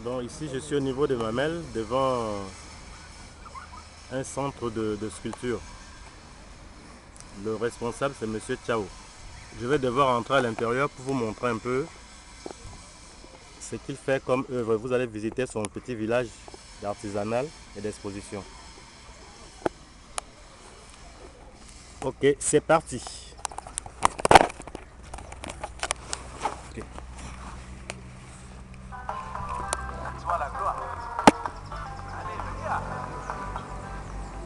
Donc ici je suis au niveau de Mamel devant un centre de sculpture. Le responsable c'est Monsieur Chao. Je vais devoir entrer à l'intérieur pour vous montrer un peu ce qu'il fait comme œuvre. Vous allez visiter son petit village d'artisanal et d'exposition. Ok, c'est parti. Okay.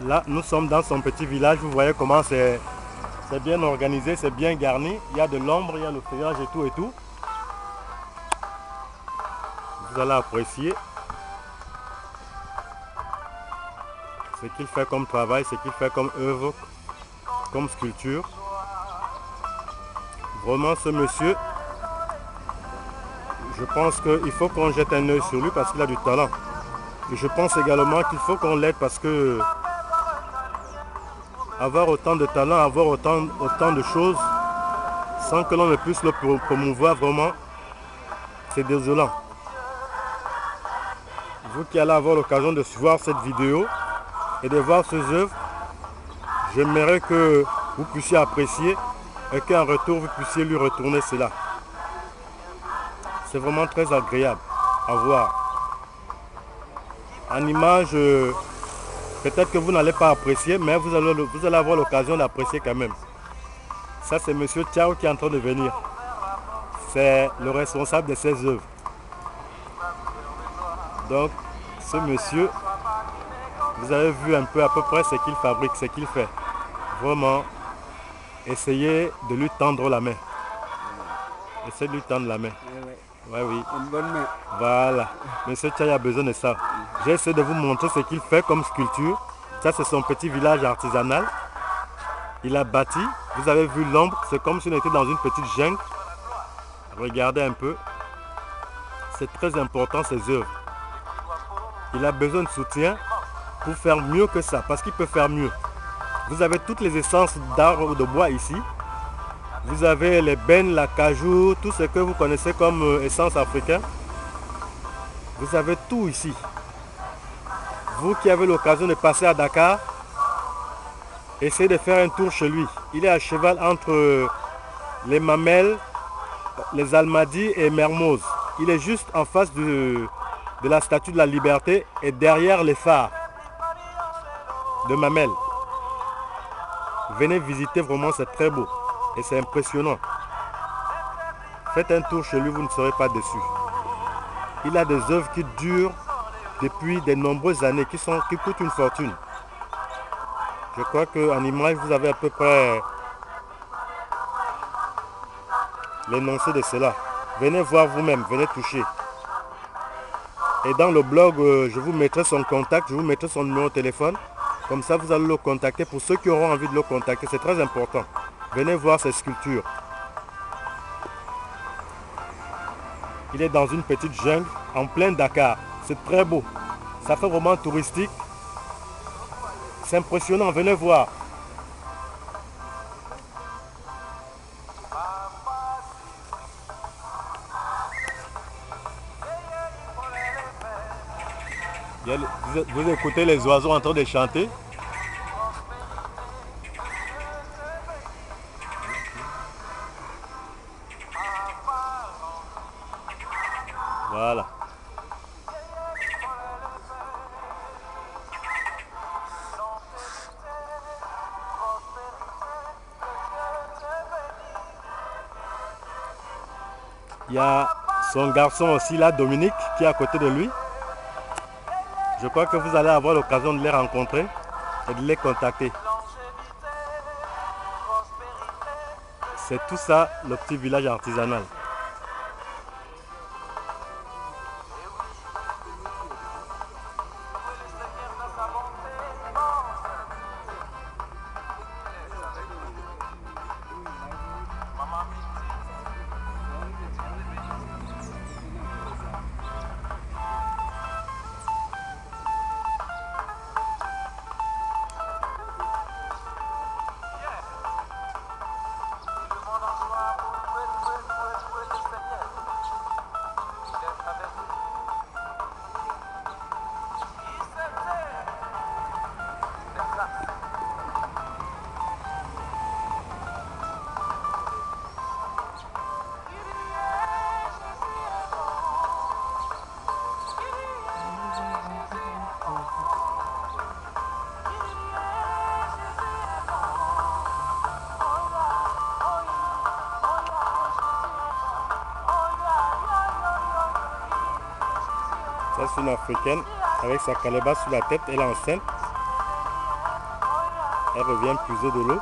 Là, nous sommes dans son petit village. Vous voyez comment c'est bien organisé, c'est bien garni. Il y a de l'ombre, il y a le feuillage et tout et tout. Vous allez apprécier ce qu'il fait comme travail, ce qu'il fait comme œuvre, comme sculpture. Vraiment, ce monsieur, je pense qu'il faut qu'on jette un œil sur lui parce qu'il a du talent. Et je pense également qu'il faut qu'on l'aide parce que avoir autant de talent, avoir autant de choses, sans que l'on ne puisse le promouvoir vraiment, c'est désolant. Vous qui allez avoir l'occasion de voir cette vidéo et de voir ses œuvres, j'aimerais que vous puissiez apprécier et qu'en retour vous puissiez lui retourner cela. C'est vraiment très agréable à voir. En image, peut-être que vous n'allez pas apprécier, mais vous allez avoir l'occasion d'apprécier quand même. Ça, c'est Monsieur Chao qui est en train de venir. C'est le responsable de ces œuvres. Donc, ce monsieur, vous avez vu un peu à peu près ce qu'il fabrique, ce qu'il fait. Vraiment, essayez de lui tendre la main. Essayez de lui tendre la main. Ouais, oui. Une bonne main. Voilà. Monsieur Chao a besoin de ça. J'ai essayé de vous montrer ce qu'il fait comme sculpture. Ça, c'est son petit village artisanal. Il a bâti. Vous avez vu l'ombre. C'est comme si on était dans une petite jungle. Regardez un peu. C'est très important ces œuvres. Il a besoin de soutien pour faire mieux que ça. Parce qu'il peut faire mieux. Vous avez toutes les essences d'arbres ou de bois ici. Vous avez les bennes, la cajou, tout ce que vous connaissez comme essence africaine. Vous avez tout ici. Vous qui avez l'occasion de passer à Dakar, essayez de faire un tour chez lui. Il est à cheval entre les Mamelles, les Almadies et Mermoz. Il est juste en face de la statue de la Liberté et derrière les phares de Mamelles. Venez visiter, vraiment c'est très beau et c'est impressionnant. Faites un tour chez lui, vous ne serez pas déçus. Il a des œuvres qui durent depuis de nombreuses années, qui coûtent une fortune. Je crois qu'en image, vous avez à peu près l'énoncé de cela. Venez voir vous-même, venez toucher. Et dans le blog, je vous mettrai son contact, je vous mettrai son numéro de téléphone. Comme ça, vous allez le contacter pour ceux qui auront envie de le contacter. C'est très important. Venez voir ces sculptures. Il est dans une petite jungle en plein Dakar. C'est très beau. Ça fait vraiment touristique. C'est impressionnant. Venez voir. Vous écoutez les oiseaux en train de chanter. Voilà. Il y a son garçon aussi là, Dominique, qui est à côté de lui. Je crois que vous allez avoir l'occasion de les rencontrer et de les contacter. C'est tout ça, le petit village artisanal. Ça, c'est une Africaine avec sa calebasse sur la tête. Elle est enceinte. Elle revient puiser de l'eau.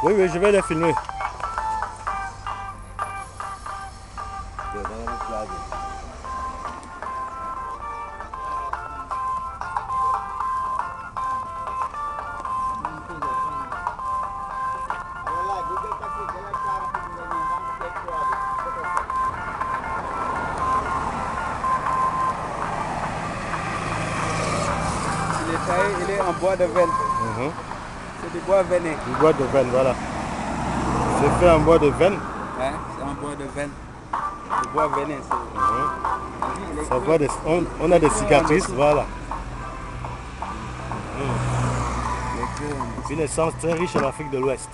Oui, oui, je vais les filmer. Il est en bois de veine. C'est du bois veiné. Du bois de veine, voilà. C'est fait en bois de veine. Hein? C'est en bois de veine. Du bois veiné. Ça voit on a des cicatrices, voilà. Une essence très riche en Afrique de l'Ouest.